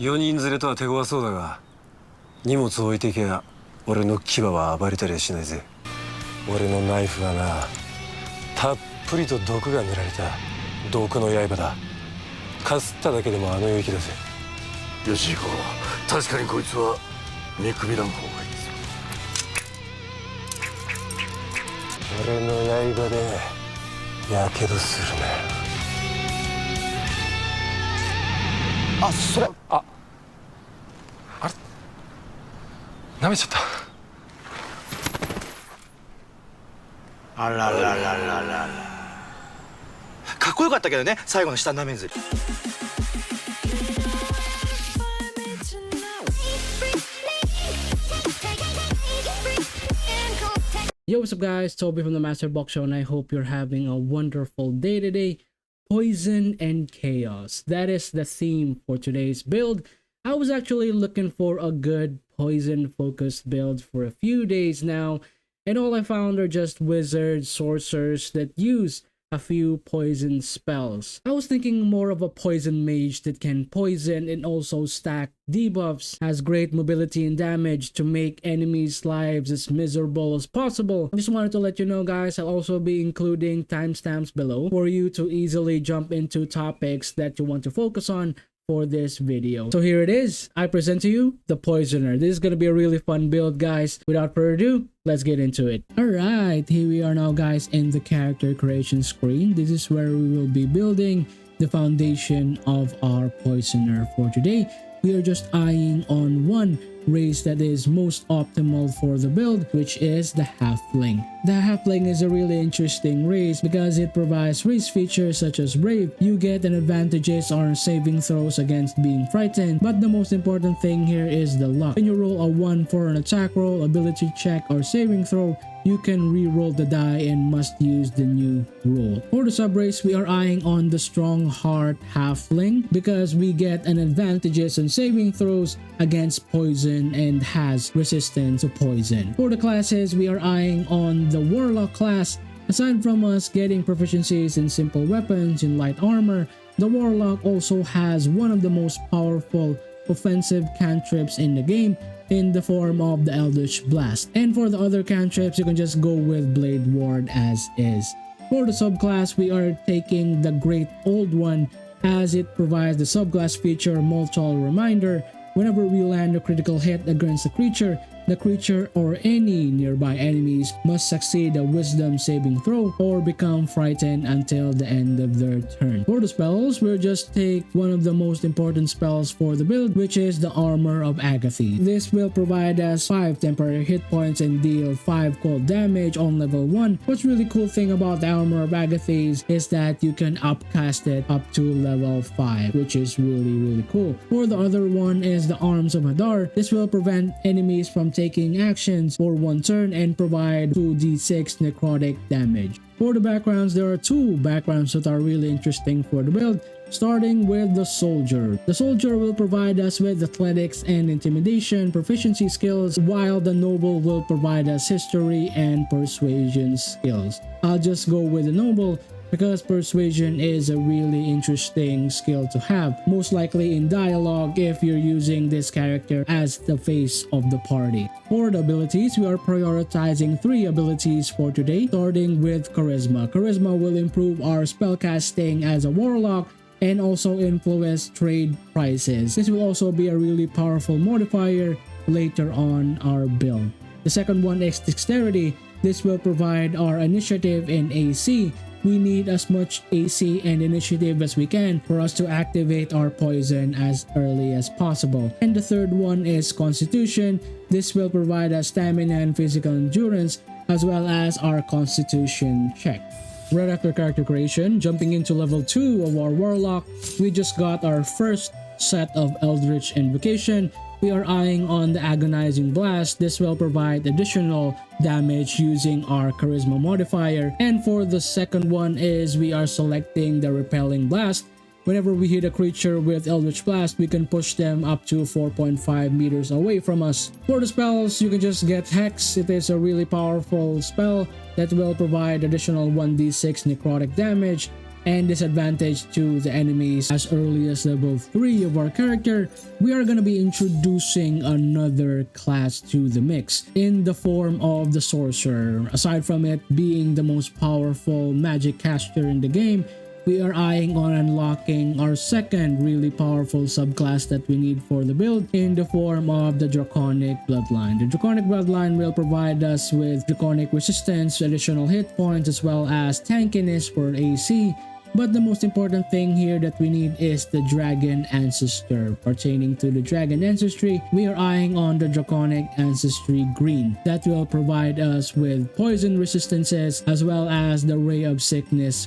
4人連れとは手強そうだが、荷物置いていけや俺の牙は暴れたりはしないぜ。俺のナイフはな、たっぷりと毒が塗られた毒の刃だ。かすっただけでもあの息だぜ。よし行こう。確かにこいつは見くびらん方がいいぞ。俺の刃でやけどするな。あ、それあれ舐めちゃった。あらららららら。かっこよかったけどね、最後の下舐めずり。Yo, what's up guys, Toby from the Master Box Show, and I hope you're having a wonderful day today. Poison and chaos, that is the theme for today's build. I was actually looking for a good poison focused build for a few days now, and all I found are just wizards, sorcerers that use a few poison spells. I was thinking more of a poison mage that can poison and also stack debuffs, has great mobility and damage to make enemies' lives as miserable as possible. I just wanted to let you know guys, I'll also be including timestamps below for you to easily jump into topics that you want to focus on for this video. So here it is, I present to you the Poisoner. This is gonna be a really fun build guys. Without further ado, let's get into it. Alright, here we are now guys in the character creation screen. This is where we will be building the foundation of our Poisoner for today. We are just eyeing on one race that is most optimal for the build, which is the Halfling. The Halfling is a really interesting race because it provides race features such as Brave. You get an advantages on saving throws against being frightened, but the most important thing here is the luck. When you roll a 1 for an attack roll, ability check, or saving throw, you can re-roll the die and must use the new rule. For the sub-race, we are eyeing on the Strong Heart Halfling because we get an advantages on saving throws against poison and has resistance to poison. For the classes, we are eyeing on the Warlock class. Aside from us getting proficiencies in simple weapons and light armor, the Warlock also has one of the most powerful offensive cantrips in the game in the form of the Eldritch Blast. And for the other cantrips, you can just go with Blade Ward as is. For the subclass, we are taking the Great Old One as it provides the subclass feature Mortal Reminder. Whenever we land a critical hit against a creature, the creature or any nearby enemies must succeed a wisdom saving throw or become frightened until the end of their turn. For the spells, we'll just take one of the most important spells for the build, which is the Armor of Agathe. This will provide us 5 temporary hit points and deal 5 cold damage on level 1. What's really cool thing about the Armor of Agathe is that you can upcast it up to level 5, which is really cool. For the other one is the Arms of Hadar. This will prevent enemies from taking actions for 1 turn and provide 2d6 necrotic damage. For the backgrounds, there are 2 backgrounds that are really interesting for the build, starting with the Soldier. The Soldier will provide us with athletics and intimidation proficiency skills, while the Noble will provide us history and persuasion skills. I'll just go with the Noble because persuasion is a really interesting skill to have, most likely in dialogue if you're using this character as the face of the party. For the abilities, we are prioritizing 3 abilities for today, starting with Charisma. Charisma will improve our spellcasting as a warlock and also influence trade prices. This will also be a really powerful modifier later on our build. The second one is Dexterity. This will provide our initiative and AC. We need as much AC and initiative as we can for us to activate our poison as early as possible. And the third one is Constitution. This will provide us stamina and physical endurance as well as our Constitution check. Right after character creation, jumping into level 2 of our Warlock, we just got our first set of Eldritch Invocation. We are eyeing on the Agonizing Blast. This will provide additional damage using our Charisma modifier. And for the second one is we are selecting the Repelling Blast. Whenever we hit a creature with Eldritch Blast, we can push them up to 4.5 meters away from us. For the spells, you can just get Hex. It is a really powerful spell that will provide additional 1d6 necrotic damage. and disadvantage to the enemies as early as level 3 of our character, we are going to be introducing another class to the mix in the form of the sorcerer. Aside from it being the most powerful magic caster in the game, we are eyeing on unlocking our second really powerful subclass that we need for the build in the form of the Draconic Bloodline. The Draconic Bloodline will provide us with Draconic resistance, additional hit points, as well as tankiness for AC. But the most important thing here that we need is the Dragon Ancestor. Pertaining to the Dragon Ancestry, we are eyeing on the Draconic Ancestry Green. That will provide us with poison resistances as well as the Ray of Sickness.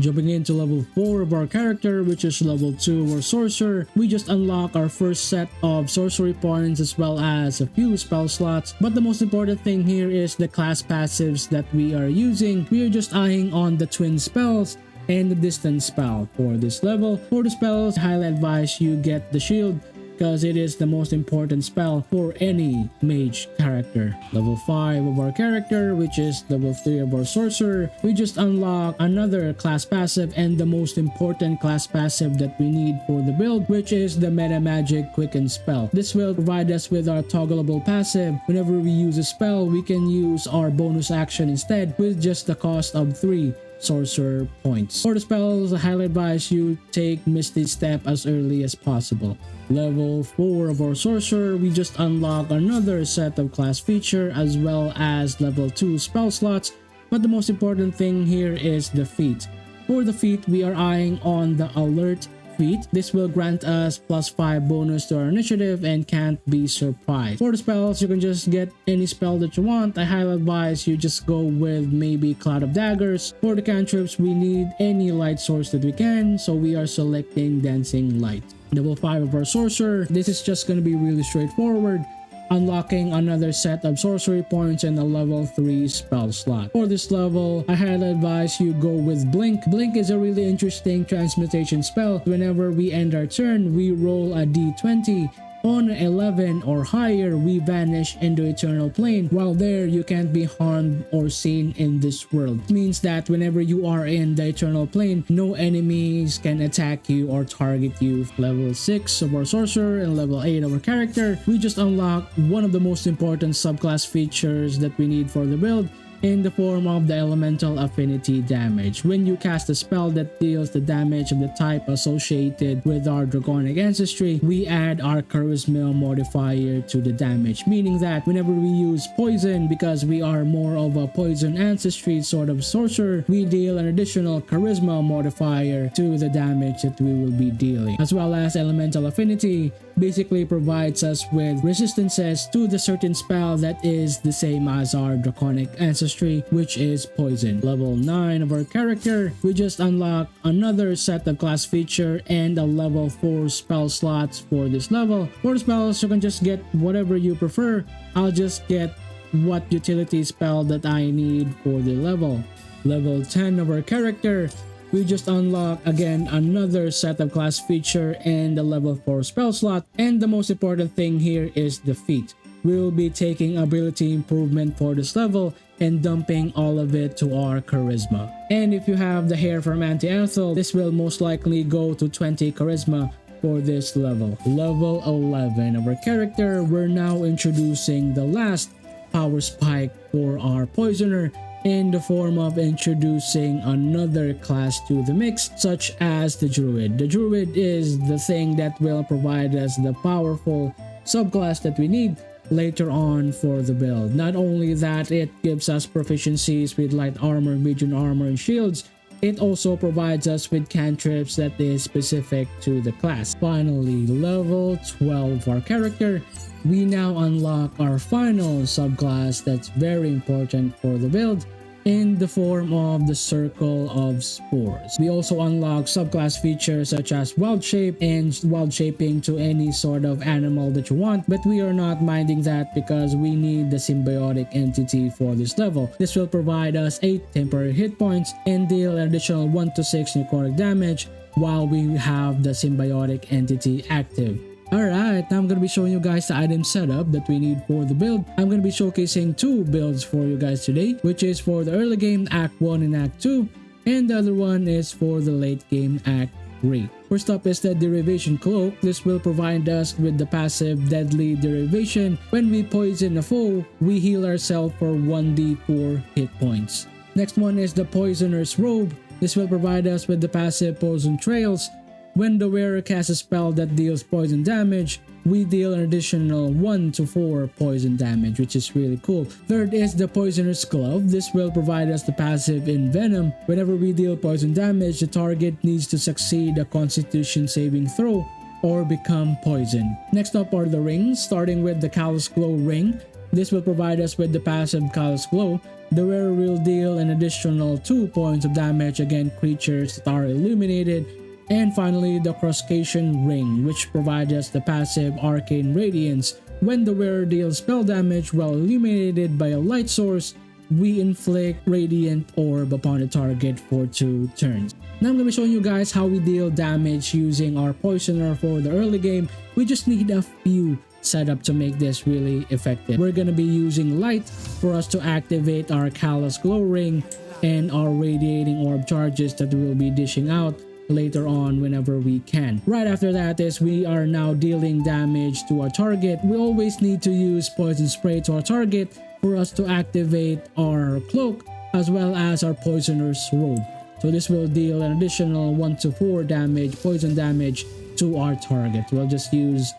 Jumping into level 4 of our character, which is level 2 or sorcerer, we just unlock our first set of sorcery points as well as a few spell slots. But the most important thing here is the class passives that we are using. We are just eyeing on the twin spells and the distance spell for this level. For the spells, I highly advise you get the shield because it is the most important spell for any mage character. Level 5 of our character, which is level 3 of our sorcerer, we just unlock another class passive and the most important class passive that we need for the build, which is the Meta Magic Quicken spell. This will provide us with our toggleable passive. Whenever we use a spell, we can use our bonus action instead with just the cost of 3 sorcerer points. For the spells, I highly advise you take Misty Step as early as possible. Level 4 of our sorcerer, we just unlock another set of class feature as well as level 2 spell slots, but the most important thing here is the feat. For the feat, we are eyeing on the alert feat. This will grant us +5 bonus to our initiative and can't be surprised. For the spells, you can just get any spell that you want. I highly advise you just go with maybe Cloud of Daggers. For the cantrips, we need any light source that we can, so we are selecting Dancing Light. Level 5 of our sorcerer, this is just going to be really straightforward, unlocking another set of sorcery points and a level 3 spell slot. For this level, I highly advise you go with Blink. Blink is a really interesting transmutation spell. Whenever we end our turn, we roll a d20. On 11 or higher, we vanish into Eternal Plane. While there, you can't be harmed or seen in this world. It means that whenever you are in the Eternal Plane, no enemies can attack you or target you. Level 6 of our sorcerer and level 8 of our character, we just unlock one of the most important subclass features that we need for the build, in the form of the elemental affinity damage. When you cast a spell that deals the damage of the type associated with our draconic ancestry, we add our charisma modifier to the damage, meaning that whenever we use poison, because we are more of a poison ancestry sort of sorcerer, we deal an additional charisma modifier to the damage that we will be dealing. As well as elemental affinity basically provides us with resistances to the certain spell that is the same as our draconic ancestry, which is poison. Level 9 of our character, we just unlock another set of class feature and a level 4 spell slots for this level. For the spells, you can just get whatever you prefer. I'll just get what utility spell that I need for the level. Level 10 of our character, we just unlock again another set of class feature and a level 4 spell slot, and the most important thing here is the feat. We will be taking ability improvement for this level and dumping all of it to our charisma. And if you have the hair from Anti-Ethel, this will most likely go to 20 charisma for this level. Level 11 of our character, we're now introducing the last power spike for our poisoner, in the form of introducing another class to the mix, such as the druid. The druid is the thing that will provide us the powerful subclass that we need later on for the build. Not only that, it gives us proficiencies with light armor, medium armor, and shields, it also provides us with cantrips that is specific to the class. Finally, level 12 our character, we now unlock our final subclass that's very important for the build, in the form of the Circle of Spores. We also unlock subclass features such as Wild Shape and Wild Shaping to any sort of animal that you want, but we are not minding that because we need the Symbiotic Entity for this level. This will provide us 8 temporary hit points and deal an additional 1 to 6 necrotic damage while we have the Symbiotic Entity active. Alright, now I'm going to be showing you guys the item setup that we need for the build. I'm going to be showcasing 2 builds for you guys today, which is for the early game Act 1 and Act 2, and the other one is for the late game Act 3. First up is the Derivation Cloak. This will provide us with the passive Deadly Derivation. When we poison a foe, we heal ourselves for 1d4 hit points. Next one is the Poisoner's Robe. This will provide us with the passive Poison Trails. When the wearer casts a spell that deals poison damage, we deal an additional 1 to 4 poison damage, which is really cool. Third is the Poisoner's Glove. This will provide us the passive Envenom. Whenever we deal poison damage, the target needs to succeed a Constitution saving throw or become poisoned. Next up are the rings, starting with the Callous Glow ring. This will provide us with the passive Callous Glow. The wearer will deal an additional 2 points of damage against creatures that are illuminated. And finally, the Crustacean Ring, which provides us the passive Arcane Radiance. When the wearer deals spell damage while illuminated by a light source, we inflict Radiant Orb upon the target for 2 turns. Now I'm going to be showing you guys how we deal damage using our Poisoner for the early game. We just need a few setup to make this really effective. We're going to be using Light for us to activate our Callous Glow Ring and our Radiating Orb charges that we'll be dishing out later on whenever we can. Right after that is we are now dealing damage to our target. We always need to use Poison Spray to our target for us to activate our Cloak as well as our Poisoner's Robe. So this will deal an additional 1 to 4 damage, poison damage to our target. We'll just use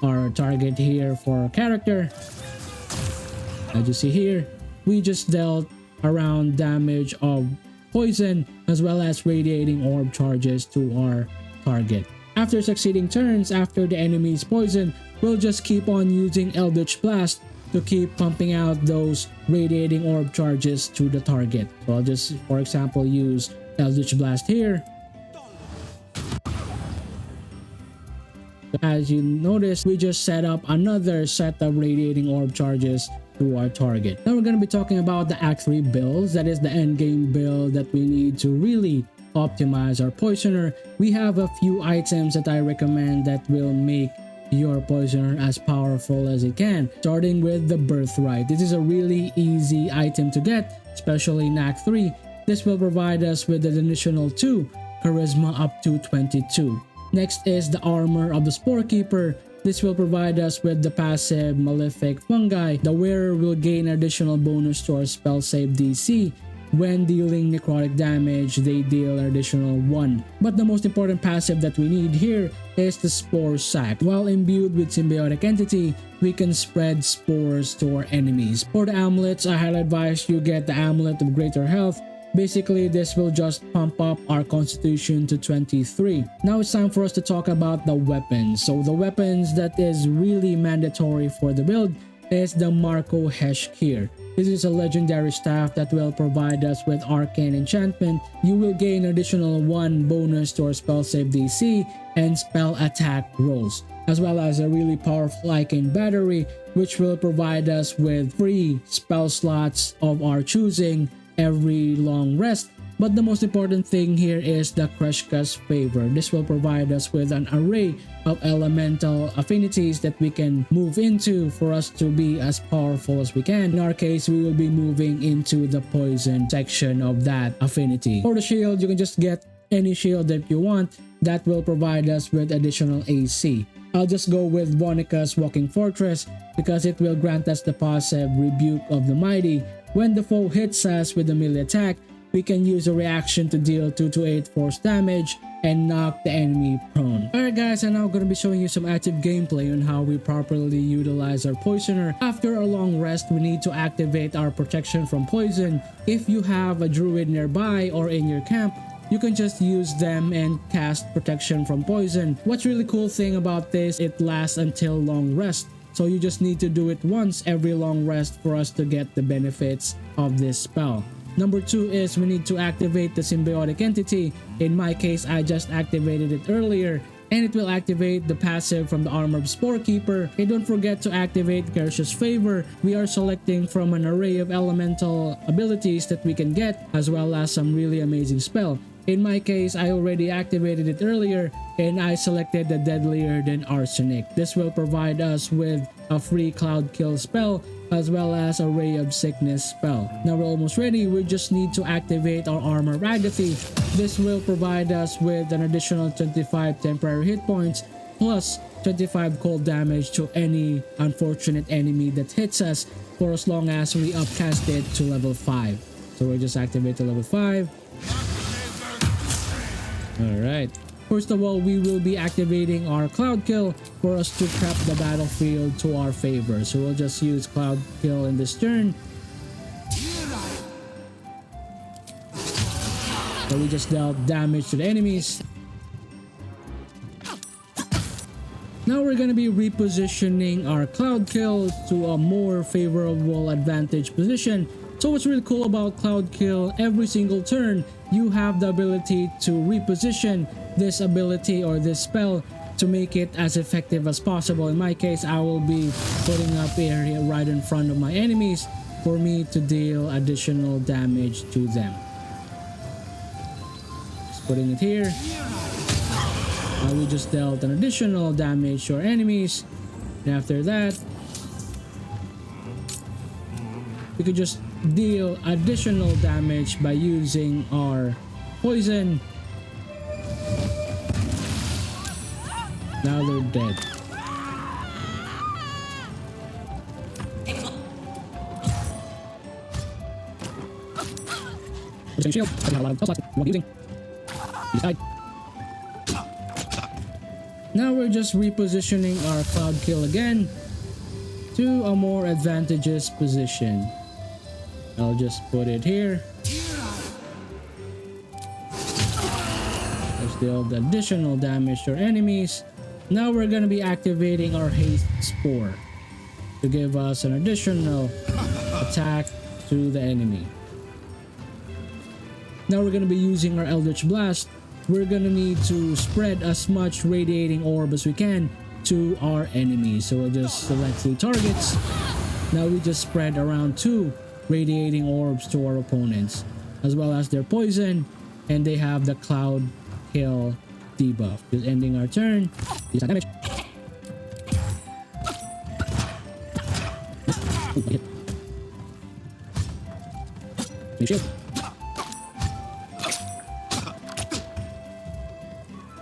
our target here for our character. As you see here, we just dealt around damage of poison as well as Radiating Orb charges to our target. After succeeding turns after the enemy's poison, we'll just keep on using Eldritch Blast to keep pumping out those Radiating Orb charges to the target. So I'll just, for example, use Eldritch Blast here. As you notice, we just set up another set of Radiating Orb charges to our target. Now we're going to be talking about the Act 3 builds. That is the end game build that we need to really optimize our Poisoner. We have a few items that I recommend that will make your Poisoner as powerful as it can, starting with the Birthright. This is a really easy item to get, especially in Act 3. This will provide us with an additional 2 charisma up to 22. Next is the Armor of the Sporekeeper. This will provide us with the passive Malefic Fungi. The wearer will gain additional bonus to our spell save DC. When dealing necrotic damage, they deal an additional 1. But the most important passive that we need here is the Spore Sac. While imbued with Symbiotic Entity, we can spread spores to our enemies. For the amulets, I highly advise you get the Amulet of Greater Health. Basically, this will just pump up our Constitution to 23. Now it's time for us to talk about the weapons. So the weapons that is really mandatory for the build is the Marco Heshkir. This is a legendary staff that will provide us with Arcane Enchantment. You will gain additional 1 bonus to our spell save DC and spell attack rolls, as well as a really powerful Arcane Battery, which will provide us with free spell slots of our choosing every long rest. But the most important thing here is the Kreshka's Favor. This will provide us with an array of elemental affinities that we can move into for us to be as powerful as we can. In our case, we will be moving into the poison section of that affinity. For the shield, you can just get any shield that you want that will provide us with additional AC. I'll just go with Vonika's Walking Fortress because it will grant us the passive Rebuke of the Mighty. When the foe hits us with a melee attack, we can use a reaction to deal 2 to 8 force damage and knock the enemy prone. Alright guys, I'm now going to be showing you some active gameplay on how we properly utilize our Poisoner. After a long rest, we need to activate our protection from poison. If you have a druid nearby or in your camp, you can just use them and cast protection from poison. What's really cool thing about this, it lasts until long rest. So you just need to do it once every long rest for us to get the benefits of this spell. Number 2 is we need to activate the Symbiotic Entity. In my case, I just activated it earlier, and it will activate the passive from the Armor of Sporekeeper. And don't forget to activate Kreshka's Favor. We are selecting from an array of elemental abilities that we can get, as well as some really amazing spell. In my case, I already activated it earlier and I selected the Deadlier Than Arsenic. This will provide us with a free cloud kill spell, as well as a ray of sickness spell. Now we're almost ready. We just need to activate our armor Ragathy. This will provide us with an additional 25 temporary hit points plus 25 cold damage to any unfortunate enemy that hits us for as long as we upcast it to level 5. So we'll just activate to level 5. Alright. First of all, we will be activating our Cloud Kill for us to prep the battlefield to our favor. So we'll just use Cloud Kill in this turn. So we just dealt damage to the enemies. Now we're going to be repositioning our Cloud Kill to a more favorable advantage position. So what's really cool about Cloud Kill, every single turn you have the ability to reposition this ability or this spell to make it as effective as possible. In my case, I will be putting up area right in front of my enemies for me to deal additional damage to them. Just putting it here. We just dealt an additional damage to our enemies, and after that we could just deal additional damage by using our poison. Now they're dead. Shield. Now we're just repositioning our Cloud Kill again to a more advantageous position. I'll just put it here. Let's deal the additional damage to our enemies. Now we're going to be activating our Haste Spore to give us an additional attack to the enemy. Now we're going to be using our Eldritch Blast. We're going to need to spread as much radiating orb as we can to our enemies. So we'll just select 3 targets. Now we just spread around 2 radiating orbs to our opponents, as well as their poison, and they have the Cloud Kill debuff. Just ending our turn. Damage. Shield.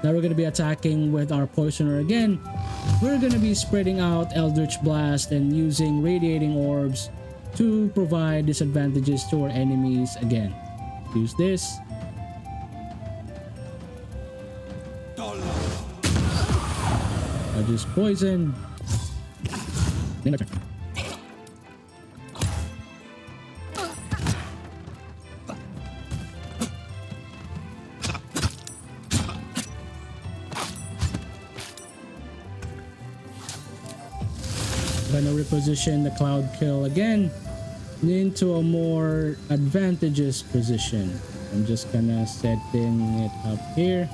Now we're going to be attacking with our Poisoner again. We're going to be spreading out Eldritch Blast and using Radiating Orbs to provide disadvantages to our enemies again. Use this. I'll just poison. Then return. I'm gonna reposition the Cloud Kill again into a more advantageous position. I'm just gonna setting it up here.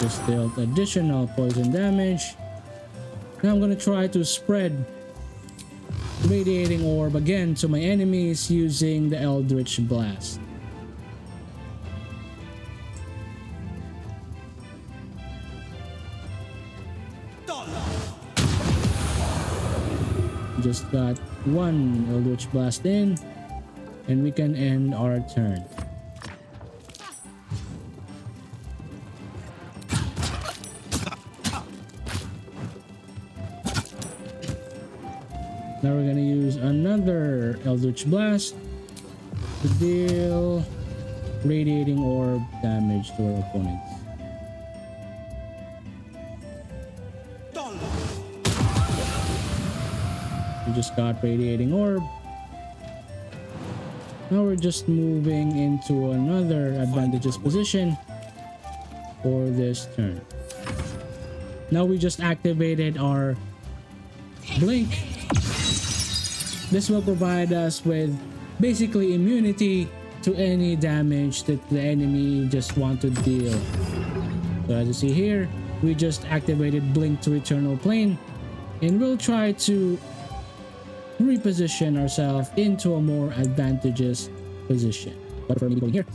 Just dealt additional poison damage. Now I'm gonna try to spread Radiating Orb again to my enemies using the Eldritch Blast. Just got 1 Eldritch Blast in, and we can end our turn. Now we're gonna use another Eldritch Blast to deal Radiating Orb damage to our opponents. We just got Radiating Orb. Now we're just moving into another advantageous position for this turn. Now we just activated our Blink. This will provide us with basically immunity to any damage that the enemy just want to deal. So as you see here, we just activated Blink to Eternal Plane, and we'll try to reposition ourselves into a more advantageous position. But for me going here,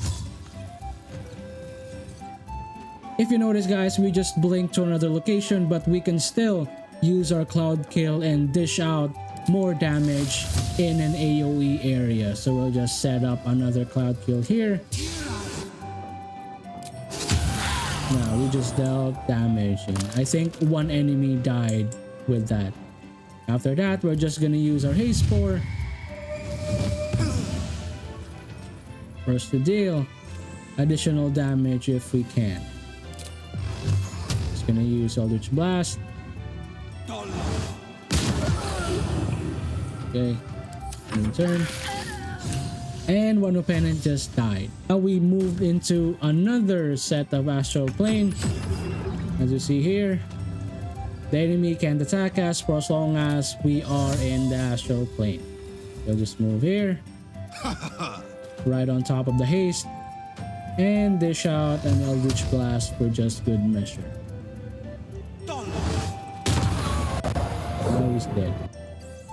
if you notice guys, we just blinked to another location, but we can still use our cloud kill and dish out more damage in an AOE area. So we'll just set up another cloud kill here. Now we just dealt damage, and I think one enemy died with that. After that, we're just gonna use our haste spore for us to deal additional damage if we can. Just gonna use Eldritch Blast. Okay, in turn. And one opponent just died. Now we moved into another set of astral plane. As you see here, the enemy can't attack us for as long as we are in the astral plane. We'll just move here, right on top of the haste, and dish out an Eldritch Blast for just good measure. Now he's dead.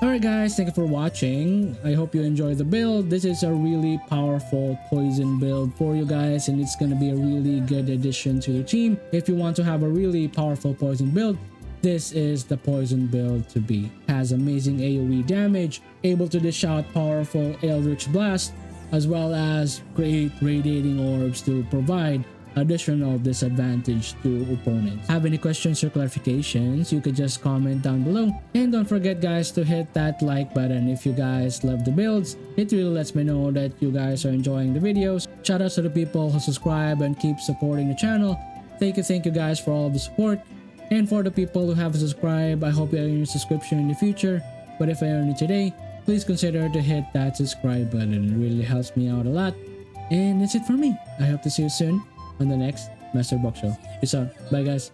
Alright guys, thank you for watching. I hope you enjoyed the build. This is a really powerful poison build for you guys, and it's gonna be a really good addition to your team. If you want to have a really powerful poison build, this is the poison build to be. Has amazing AOE damage, able to dish out powerful Eldritch Blast, as well as create radiating orbs to provide additional disadvantage to opponents. Have any questions or clarifications, you could just comment down below. And don't forget guys to hit that like button if you guys love the builds. It really lets me know that you guys are enjoying the videos. Shout out to the people who subscribe and keep supporting the channel. Thank you guys for all of the support. And for the people who haven't subscribed, I hope you earn your subscription in the future. But if I earn it today, please consider to hit that subscribe button. It really helps me out a lot. And that's it for me. I hope to see you soon on the next Master Box Show. Peace out. Bye guys.